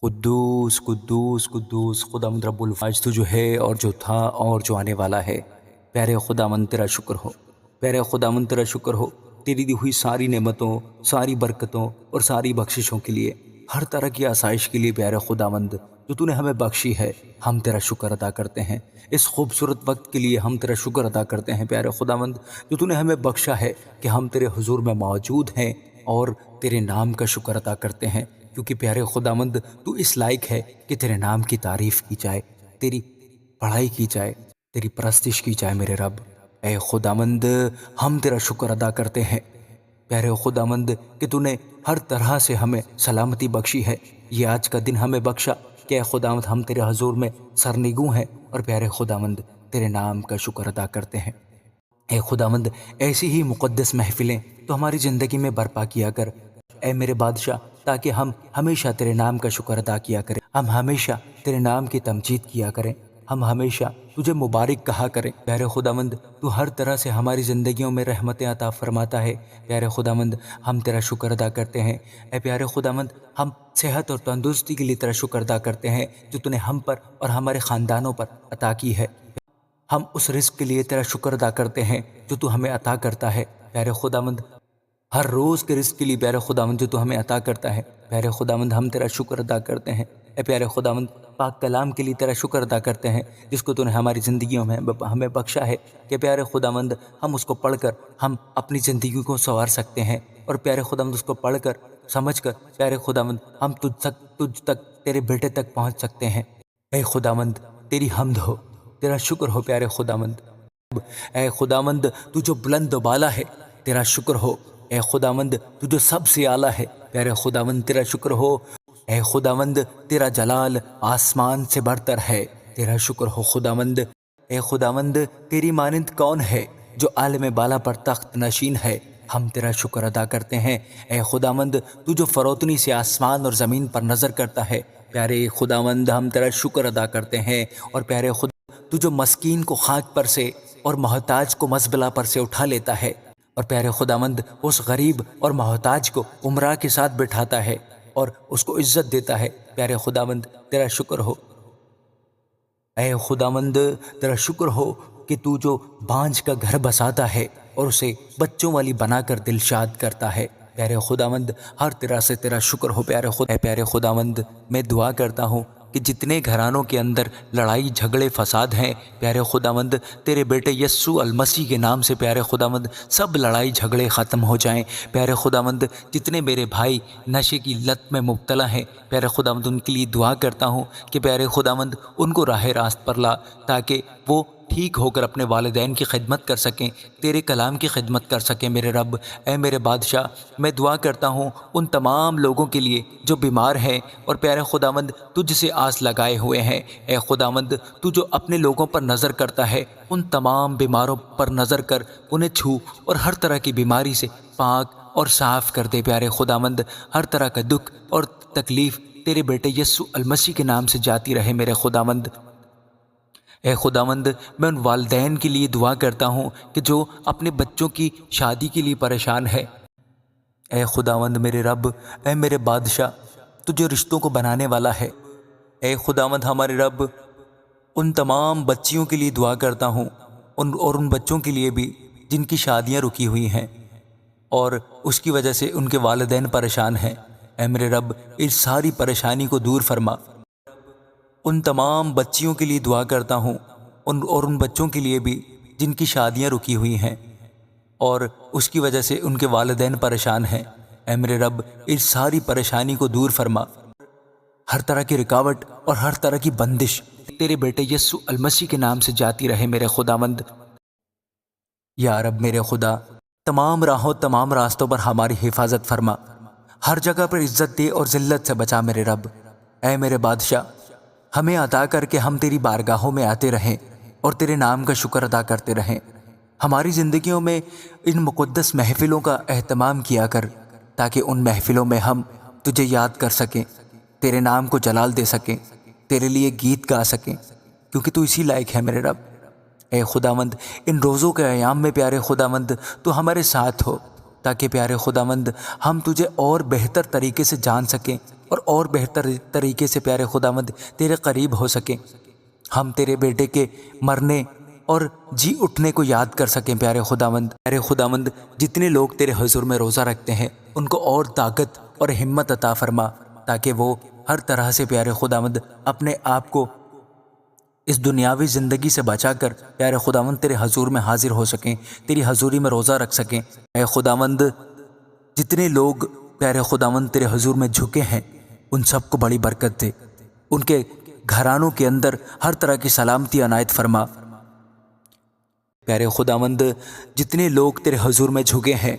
قدوس قدوس قدوس خداوند رب الفاج تو جو ہے اور جو تھا اور جو آنے والا ہے۔ پیارے خداوند تیرا شکر ہو، پیارے خداوند تیرا شکر ہو تیری دی ہوئی ساری نعمتوں، ساری برکتوں اور ساری بخششوں کے لیے، ہر طرح کی آسائش کے لیے پیارے خداوند جو تو نے ہمیں بخشی ہے۔ ہم تیرا شکر ادا کرتے ہیں اس خوبصورت وقت کے لیے، ہم تیرا شکر ادا کرتے ہیں پیارے خداوند جو تو نے ہمیں بخشا ہے کہ ہم تیرے حضور میں موجود ہیں اور تیرے نام کا شکر ادا کرتے ہیں، کیونکہ پیارے خداوند تو اس لائق ہے کہ تیرے نام کی تعریف کی جائے، تیری پڑھائی کی جائے، تیری پرستش کی جائے میرے رب۔ اے خداوند ہم تیرا شکر ادا کرتے ہیں پیارے خداوند کہ تو نے ہر طرح سے ہمیں سلامتی بخشی ہے، یہ آج کا دن ہمیں بخشا کہ اے خداوند ہم تیرے حضور میں سرنگوں ہیں اور پیارے خداوند تیرے نام کا شکر ادا کرتے ہیں۔ اے خداوند ایسی ہی مقدس محفلیں تو ہماری زندگی میں برپا کیا کر اے میرے بادشاہ، تاکہ ہم ہمیشہ تیرے نام کا شکر ادا کیا کریں، ہم ہمیشہ تیرے نام کی تمجید کیا کریں، ہم ہمیشہ تجھے مبارک کہا کریں۔ پیارے خداوند تو ہر طرح سے ہماری زندگیوں میں رحمتیں عطا فرماتا ہے۔ پیارے خداوند ہم تیرا شکر ادا کرتے ہیں۔ اے پیارے خداوند ہم صحت اور تندرستی کے لیے تیرا شکر ادا کرتے ہیں جو تو نے ہم پر اور ہمارے خاندانوں پر عطا کی ہے۔ ہم اس رزق کے لیے تیرا شکر ادا کرتے ہیں جو تو ہمیں عطا کرتا ہے۔ پیارے خداوند ہر روز کے رزق کے لیے پیارے خداوند جو تو ہمیں عطا کرتا ہے، پیارے خداوند ہم تیرا شکر ادا کرتے ہیں۔ اے پیارے خداوند پاک کلام کے لیے تیرا شکر ادا کرتے ہیں جس کو تو نے ہماری زندگیوں میں ہمیں بخشا ہے کہ پیارے خداوند ہم اس کو پڑھ کر ہم اپنی زندگی کو سنوار سکتے ہیں، اور پیارے خداوند اس کو پڑھ کر سمجھ کر پیارے خداوند ہم تجھ تک تیرے بیٹے تک پہنچ سکتے ہیں۔ اے خداوند تیری حمد ہو، تیرا شکر ہو پیارے خداوند۔ اے خداوند تو جو بلند و بالا ہے تیرا شکر ہو۔ اے خداوند تو جو سب سے اعلیٰ ہے پیارے خداوند تیرا شکر ہو۔ اے خداوند تیرا جلال آسمان سے برتر ہے، تیرا شکر ہو خداوند۔ اے خداوند تیری مانند کون ہے جو عالم بالا پر تخت نشین ہے، ہم تیرا شکر ادا کرتے ہیں۔ اے خداوند تو جو فروتنی سے آسمان اور زمین پر نظر کرتا ہے، پیارے خداوند ہم تیرا شکر ادا کرتے ہیں۔ اور پیارے خدا تو جو مسکین کو خاک پر سے اور محتاج کو مزبلہ پر سے اٹھا لیتا ہے، اور پیارے خداوند اس غریب اور محتاج کو امراء کے ساتھ بٹھاتا ہے اور اس کو عزت دیتا ہے، پیارے خداوند تیرا شکر ہو۔ اے خداوند تیرا شکر ہو کہ تو جو بانجھ کا گھر بساتا ہے اور اسے بچوں والی بنا کر دلشاد کرتا ہے، پیارے خداوند ہر طرح سے تیرا شکر ہو۔ پیارے خداوند میں دعا کرتا ہوں کہ جتنے گھرانوں کے اندر لڑائی جھگڑے فساد ہیں، پیارے خداوند تیرے بیٹے یسوع المسیح کے نام سے پیارے خداوند سب لڑائی جھگڑے ختم ہو جائیں۔ پیارے خداوند جتنے میرے بھائی نشے کی لت میں مبتلا ہیں، پیارے خداوند ان کے لیے دعا کرتا ہوں کہ پیارے خداوند ان کو راہ راست پر لا، تاکہ وہ ٹھیک ہو کر اپنے والدین کی خدمت کر سکیں، تیرے کلام کی خدمت کر سکیں میرے رب۔ اے میرے بادشاہ میں دعا کرتا ہوں ان تمام لوگوں کے لیے جو بیمار ہیں اور پیارے خداوند تجھ سے آس لگائے ہوئے ہیں۔ اے خداوند تو جو اپنے لوگوں پر نظر کرتا ہے، ان تمام بیماروں پر نظر کر انہیں چھو اور ہر طرح کی بیماری سے پاک اور صاف کر دے پیارے خداوند۔ ہر طرح کا دکھ اور تکلیف تیرے بیٹے یسوع المسیح کے نام سے جاتی رہے میرے خداوند۔ اے خداوند میں ان والدین کے لیے دعا کرتا ہوں کہ جو اپنے بچوں کی شادی کے لیے پریشان ہے۔ اے خداوند میرے رب، اے میرے بادشاہ تو جو رشتوں کو بنانے والا ہے، اے خداوند ہمارے رب ان تمام بچیوں کے لیے دعا کرتا ہوں، ان بچوں کے لیے بھی جن کی شادیاں رکی ہوئی ہیں اور اس کی وجہ سے ان کے والدین پریشان ہیں۔ اے میرے رب اس ساری پریشانی کو دور فرما۔ ان تمام بچیوں کے لیے دعا کرتا ہوں، ان بچوں کے لیے بھی جن کی شادیاں رکی ہوئی ہیں اور اس کی وجہ سے ان کے والدین پریشان ہیں۔ اے میرے رب اس ساری پریشانی کو دور فرما۔ ہر طرح کی رکاوٹ اور ہر طرح کی بندش تیرے بیٹے یسوع المسیح کے نام سے جاتی رہے میرے خداوند۔ یا رب میرے خدا تمام راہوں تمام راستوں پر ہماری حفاظت فرما، ہر جگہ پر عزت دے اور ذلت سے بچا میرے رب۔ اے میرے بادشاہ ہمیں عطا کر کے ہم تیری بارگاہوں میں آتے رہیں اور تیرے نام کا شکر ادا کرتے رہیں۔ ہماری زندگیوں میں ان مقدس محفلوں کا اہتمام کیا کر، تاکہ ان محفلوں میں ہم تجھے یاد کر سکیں، تیرے نام کو جلال دے سکیں، تیرے لیے گیت گا سکیں، کیونکہ تو اسی لائق ہے میرے رب۔ اے خداوند ان روزوں کے ایام میں پیارے خداوند تو ہمارے ساتھ ہو، تاکہ پیارے خداوند ہم تجھے اور بہتر طریقے سے جان سکیں اور بہتر طریقے سے پیارے خداوند تیرے قریب ہو سکیں، ہم تیرے بیٹے کے مرنے اور جی اٹھنے کو یاد کر سکیں پیارے خداوند جتنے لوگ تیرے حضور میں روزہ رکھتے ہیں ان کو اور طاقت اور ہمت عطا فرما، تاکہ وہ ہر طرح سے پیارے خداوند اپنے آپ کو اس دنیاوی زندگی سے بچا کر پیارے خداوند تیرے حضور میں حاضر ہو سکیں، تیری حضوری میں روزہ رکھ سکیں۔ اے خداوند جتنے لوگ پیارے خداوند تیرے حضور میں جھکے ہیں ان سب کو بڑی برکت دے، ان کے گھرانوں کے اندر ہر طرح کی سلامتی عنایت فرما۔ پیارے خداوند جتنے لوگ تیرے حضور میں جھکے ہیں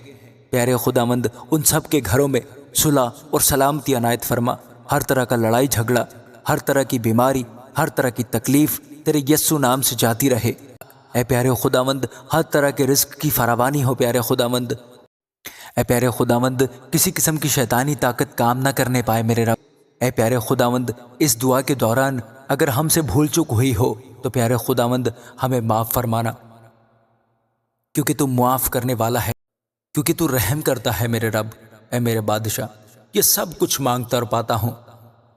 پیارے خداوند ان سب کے گھروں میں صلح اور سلامتی عنایت فرما، ہر طرح کا لڑائی جھگڑا، ہر طرح کی بیماری، ہر طرح کی تکلیف تیرے یسوع نام سے جاتی رہے۔ اے پیارے خداوند ہر طرح کے رزق کی فراوانی ہو پیارے خداوند۔ اے پیارے خداوند کسی قسم کی شیطانی طاقت کام نہ کرنے پائے میرے رب۔ اے پیارے خداوند اس دعا کے دوران اگر ہم سے بھول چک ہوئی ہو تو پیارے خداوند ہمیں معاف فرمانا، کیونکہ تو معاف کرنے والا ہے، کیونکہ تو رحم کرتا ہے میرے رب۔ اے میرے بادشاہ یہ سب کچھ مانگتا اور پاتا ہوں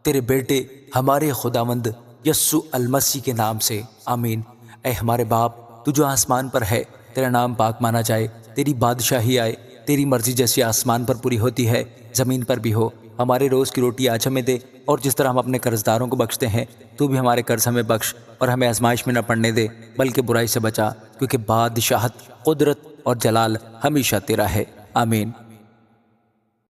تیرے بیٹے ہمارے خداوند یسوع المسیح کے نام سے، آمین۔ اے ہمارے باپ تو جو آسمان پر ہے، تیرا نام پاک مانا جائے، تیری بادشاہی آئے، تیری مرضی جیسی آسمان پر پوری ہوتی ہے زمین پر بھی ہو۔ ہمارے روز کی روٹی آج ہمیں دے، اور جس طرح ہم اپنے قرضداروں کو بخشتے ہیں تو بھی ہمارے قرض ہمیں بخش، اور ہمیں آزمائش میں نہ پڑنے دے بلکہ برائی سے بچا، کیونکہ بادشاہت، قدرت اور جلال ہمیشہ تیرا ہے، آمین۔